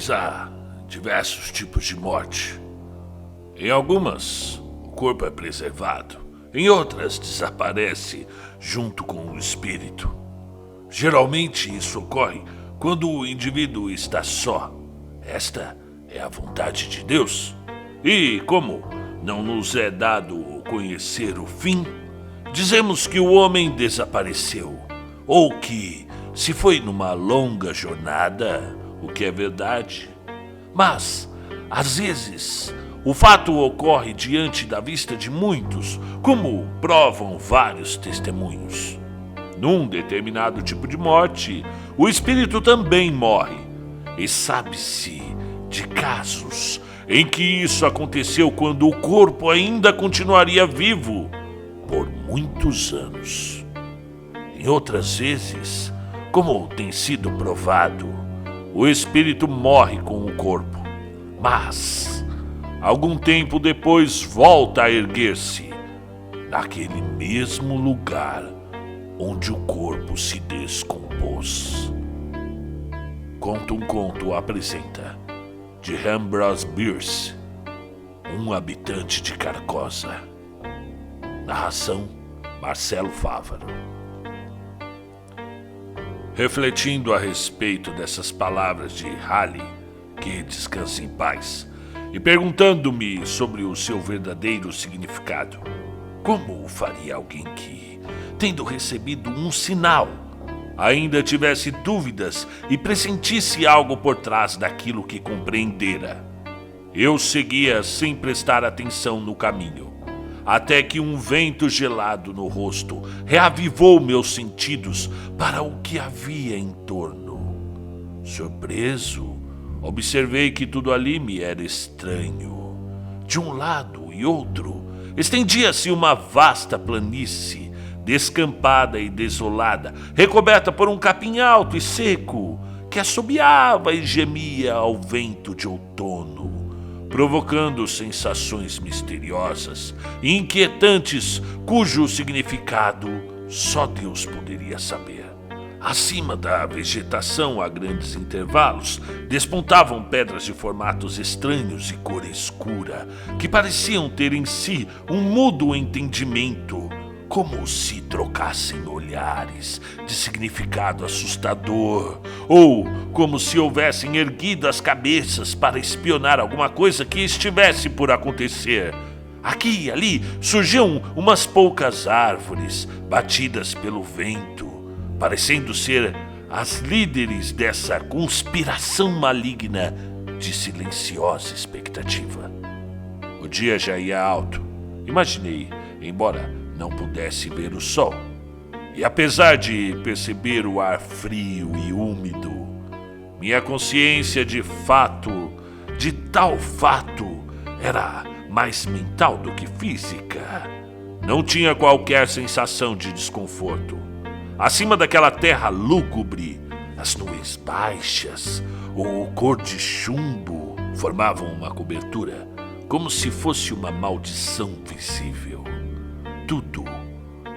pois há diversos tipos de morte. Em algumas, o corpo é preservado, em outras desaparece junto com o espírito. Geralmente isso ocorre quando o indivíduo está só. Esta é a vontade de Deus. E como não nos é dado conhecer o fim, dizemos que o homem desapareceu, ou que se foi numa longa jornada, o que é verdade. Mas, às vezes, o fato ocorre diante da vista de muitos, como provam vários testemunhos. Num determinado tipo de morte, o espírito também morre. E sabe-se de casos em que isso aconteceu quando o corpo ainda continuaria vivo por muitos anos. Em outras vezes, como tem sido provado, o espírito morre com o corpo, mas algum tempo depois volta a erguer-se naquele mesmo lugar onde o corpo se descompôs. Conta um Conto apresenta de Ambrose Bierce, um habitante de Carcosa. Narração Marcelo Fávaro. Refletindo a respeito dessas palavras de Halley, que descanse em paz, e perguntando-me sobre o seu verdadeiro significado, como o faria alguém que, tendo recebido um sinal, ainda tivesse dúvidas e pressentisse algo por trás daquilo que compreendera? Eu seguia sem prestar atenção no caminho, até que um vento gelado no rosto reavivou meus sentidos para o que havia em torno. Surpreso, observei que tudo ali me era estranho. De um lado e outro, estendia-se uma vasta planície, descampada e desolada, recoberta por um capim alto e seco, que assobiava e gemia ao vento de outono, provocando sensações misteriosas e inquietantes, cujo significado só Deus poderia saber. Acima da vegetação, a grandes intervalos, despontavam pedras de formatos estranhos e cor escura, que pareciam ter em si um mudo entendimento, como se trocassem olhares de significado assustador, ou como se houvessem erguido as cabeças para espionar alguma coisa que estivesse por acontecer. Aqui e ali surgiam umas poucas árvores, batidas pelo vento, parecendo ser as líderes dessa conspiração maligna de silenciosa expectativa. O dia já ia alto, imaginei, embora não pudesse ver o sol. E apesar de perceber o ar frio e úmido, minha consciência de tal fato, era mais mental do que física. Não tinha qualquer sensação de desconforto. Acima daquela terra lúgubre, as nuvens baixas, ou cor de chumbo, formavam uma cobertura, como se fosse uma maldição visível.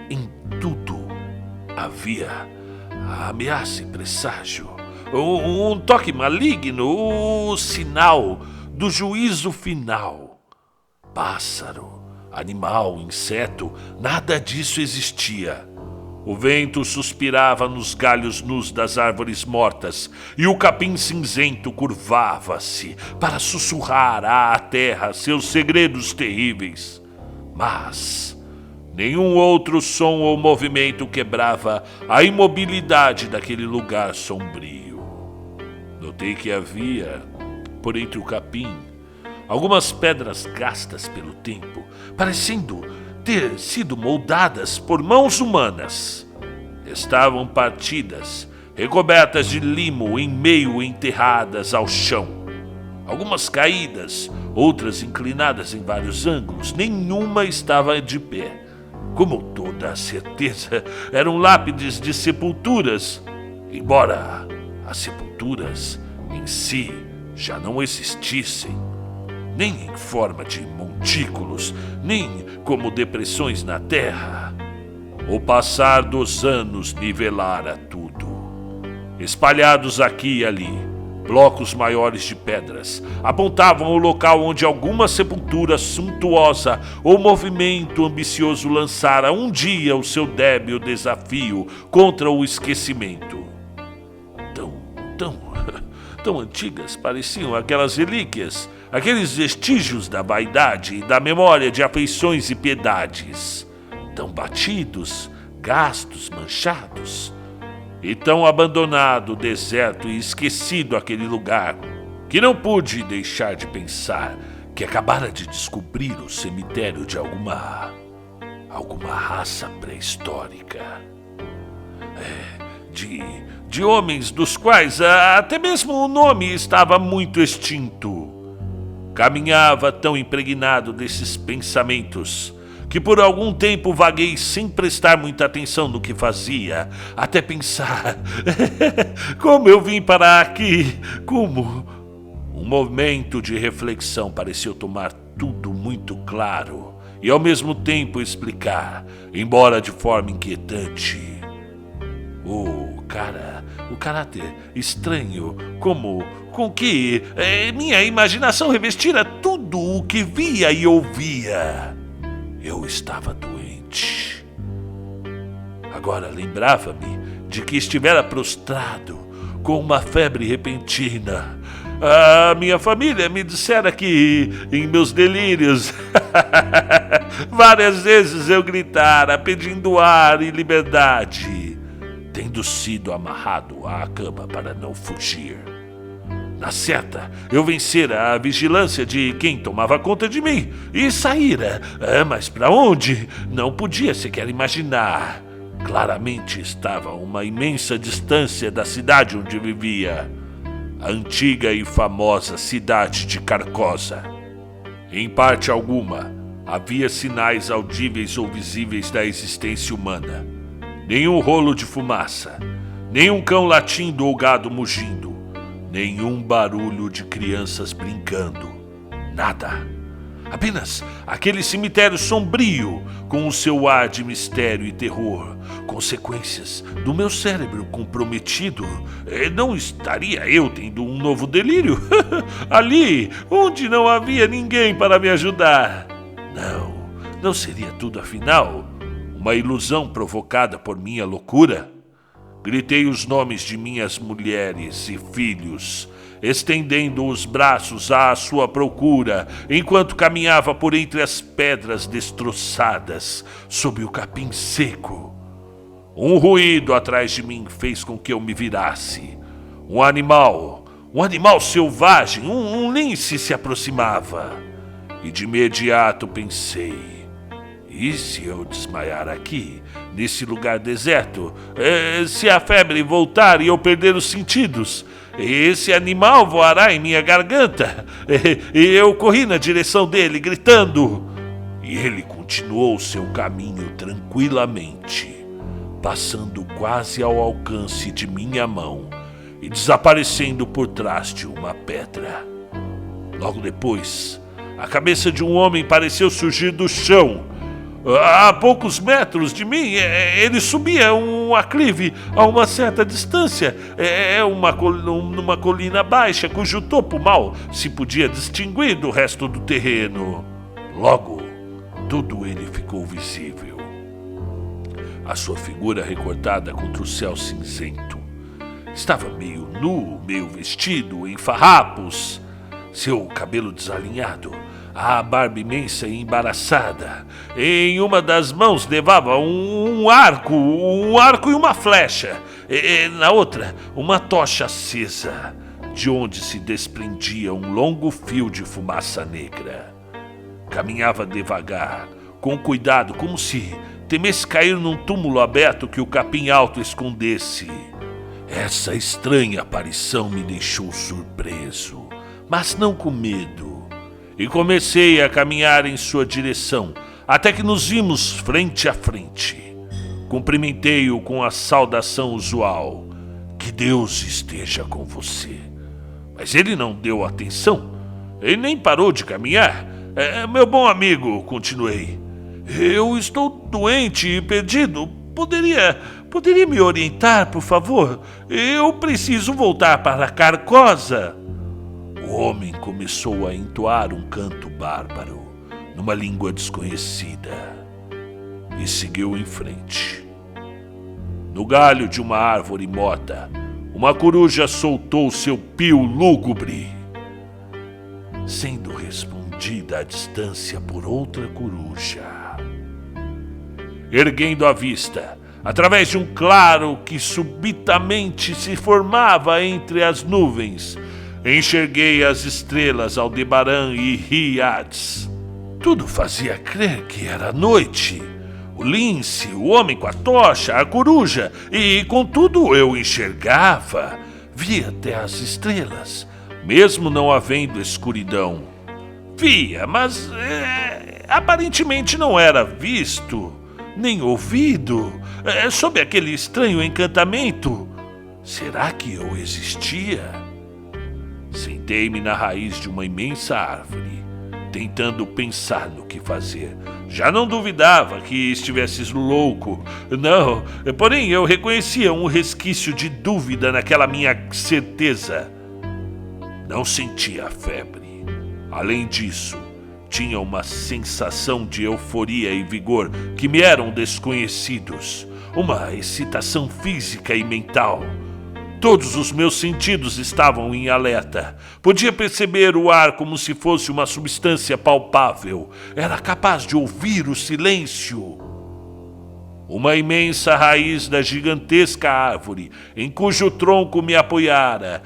Em tudo, havia a ameaça e presságio, um toque maligno, o sinal do juízo final. Pássaro, animal, inseto, nada disso existia. O vento suspirava nos galhos nus das árvores mortas e o capim cinzento curvava-se para sussurrar à terra seus segredos terríveis. Mas nenhum outro som ou movimento quebrava a imobilidade daquele lugar sombrio. Notei que havia, por entre o capim, algumas pedras gastas pelo tempo, parecendo ter sido moldadas por mãos humanas. Estavam partidas, recobertas de limo, em meio enterradas ao chão. Algumas caídas, outras inclinadas em vários ângulos, nenhuma estava de pé. Com toda a certeza, eram lápides de sepulturas, embora as sepulturas em si já não existissem, nem em forma de montículos, nem como depressões na terra. O passar dos anos nivelara tudo. Espalhados aqui e ali, Blocos maiores de pedras apontavam o local onde alguma sepultura suntuosa ou movimento ambicioso lançara um dia o seu débil desafio contra o esquecimento. Tão antigas pareciam aquelas relíquias, aqueles vestígios da vaidade e da memória de afeições e piedades. Tão batidos, gastos, manchados. E tão abandonado, deserto e esquecido aquele lugar, que não pude deixar de pensar que acabara de descobrir o cemitério de alguma raça pré-histórica. De homens dos quais até mesmo o nome estava muito extinto. Caminhava tão impregnado desses pensamentos que por algum tempo vaguei sem prestar muita atenção no que fazia, até pensar: como eu vim parar aqui? Como? Um momento de reflexão pareceu tomar tudo muito claro e ao mesmo tempo explicar, embora de forma inquietante, o caráter estranho com que minha imaginação revestira tudo o que via e ouvia. Eu estava doente. Agora lembrava-me de que estivera prostrado com uma febre repentina. A minha família me dissera que, em meus delírios, várias vezes eu gritara pedindo ar e liberdade, tendo sido amarrado à cama para não fugir. Na certa, eu vencera a vigilância de quem tomava conta de mim e saíra. Mas para onde? Não podia sequer imaginar. Claramente estava a uma imensa distância da cidade onde vivia. A antiga e famosa cidade de Carcosa. Em parte alguma, havia sinais audíveis ou visíveis da existência humana. Nenhum rolo de fumaça, nenhum cão latindo ou gado mugindo. Nenhum barulho de crianças brincando. Nada. Apenas aquele cemitério sombrio, com o seu ar de mistério e terror. Consequências do meu cérebro comprometido. Não estaria eu tendo um novo delírio? Ali, onde não havia ninguém para me ajudar. Não seria tudo afinal uma ilusão provocada por minha loucura? Gritei os nomes de minhas mulheres e filhos, estendendo os braços à sua procura, enquanto caminhava por entre as pedras destroçadas, sob o capim seco. Um ruído atrás de mim fez com que eu me virasse. Um animal selvagem, um lince se aproximava. E de imediato pensei: e se eu desmaiar aqui, nesse lugar deserto? Se a febre voltar e eu perder os sentidos, esse animal voará em minha garganta. E eu corri na direção dele, gritando. E ele continuou seu caminho tranquilamente, passando quase ao alcance de minha mão e desaparecendo por trás de uma pedra. Logo depois, a cabeça de um homem pareceu surgir do chão. A poucos metros de mim, ele subia um aclive a uma certa distância, numa colina baixa, cujo topo mal se podia distinguir do resto do terreno. Logo, tudo ele ficou visível. A sua figura recortada contra o céu cinzento. Estava meio nu, meio vestido em farrapos, seu cabelo desalinhado, a barba imensa e embaraçada. Em uma das mãos levava um arco e uma flecha. E na outra, uma tocha acesa, de onde se desprendia um longo fio de fumaça negra. Caminhava devagar, com cuidado, como se temesse cair num túmulo aberto que o capim alto escondesse. Essa estranha aparição me deixou surpreso, mas não com medo. E comecei a caminhar em sua direção, até que nos vimos frente a frente. Cumprimentei-o com a saudação usual: que Deus esteja com você. Mas ele não deu atenção, ele nem parou de caminhar. Meu bom amigo, continuei, eu estou doente e perdido. Poderia Poderia me orientar, por favor? Eu preciso voltar para Carcosa. O homem começou a entoar um canto bárbaro, numa língua desconhecida, e seguiu em frente. No galho de uma árvore morta, uma coruja soltou seu pio lúgubre, sendo respondida à distância por outra coruja. Erguendo a vista, através de um claro que subitamente se formava entre as nuvens, enxerguei as estrelas Aldebaran e Riades. Tudo fazia crer que era noite. O lince, o homem com a tocha, a coruja, e contudo eu enxergava, via até as estrelas, mesmo não havendo escuridão. Via, mas aparentemente não era visto, nem ouvido, sob aquele estranho encantamento. Será que eu existia? Sentei-me na raiz de uma imensa árvore, tentando pensar no que fazer. Já não duvidava que estivesses louco, não, porém eu reconhecia um resquício de dúvida naquela minha certeza. Não sentia febre. Além disso, tinha uma sensação de euforia e vigor que me eram desconhecidos, uma excitação física e mental. Todos os meus sentidos estavam em alerta. Podia perceber o ar como se fosse uma substância palpável. Era capaz de ouvir o silêncio. Uma imensa raiz da gigantesca árvore, em cujo tronco me apoiara,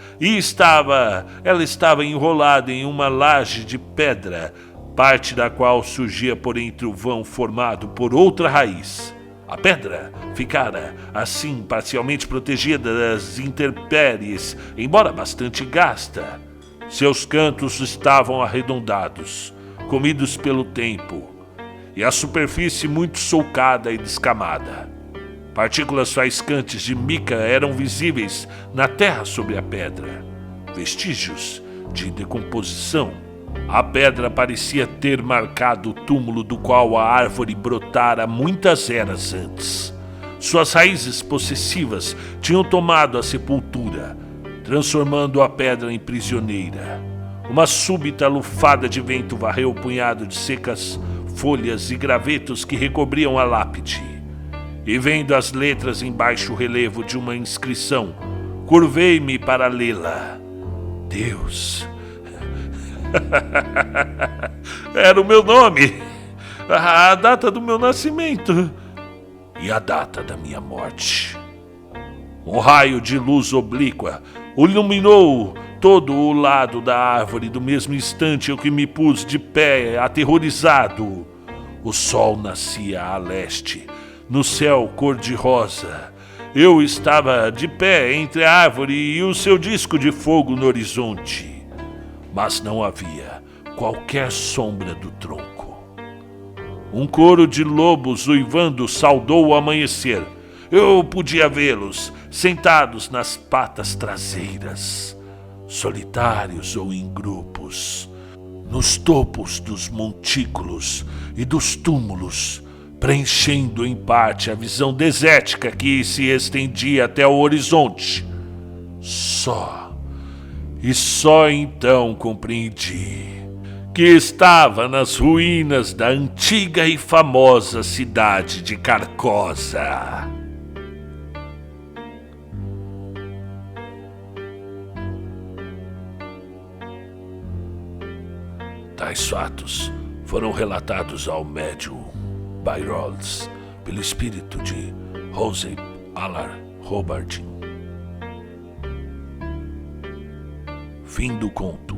ela estava enrolada em uma laje de pedra, parte da qual surgia por entre o vão formado por outra raiz. A pedra ficara, assim, parcialmente protegida das intempéries, embora bastante gasta. Seus cantos estavam arredondados, comidos pelo tempo, e a superfície muito sulcada e descamada. Partículas faiscantes de mica eram visíveis na terra sob a pedra, vestígios de decomposição. A pedra parecia ter marcado o túmulo do qual a árvore brotara muitas eras antes. Suas raízes possessivas tinham tomado a sepultura, transformando a pedra em prisioneira. Uma súbita lufada de vento varreu o punhado de secas folhas e gravetos que recobriam a lápide. E vendo as letras em baixo relevo de uma inscrição, curvei-me para lê-la. Deus... Era o meu nome, a data do meu nascimento e a data da minha morte. Um raio de luz oblíqua iluminou todo o lado da árvore do mesmo instante em que me pus de pé, aterrorizado. O sol nascia a leste, no céu cor-de-rosa. Eu estava de pé entre a árvore e o seu disco de fogo no horizonte. Mas não havia qualquer sombra do tronco. Um coro de lobos uivando saudou o amanhecer. Eu podia vê-los sentados nas patas traseiras, solitários ou em grupos, nos topos dos montículos e dos túmulos, preenchendo em parte a visão desértica que se estendia até o horizonte. E só então compreendi que estava nas ruínas da antiga e famosa cidade de Carcosa. Tais fatos foram relatados ao médium Bayrolles pelo espírito de Joseph Allar Hobart. Fim do conto.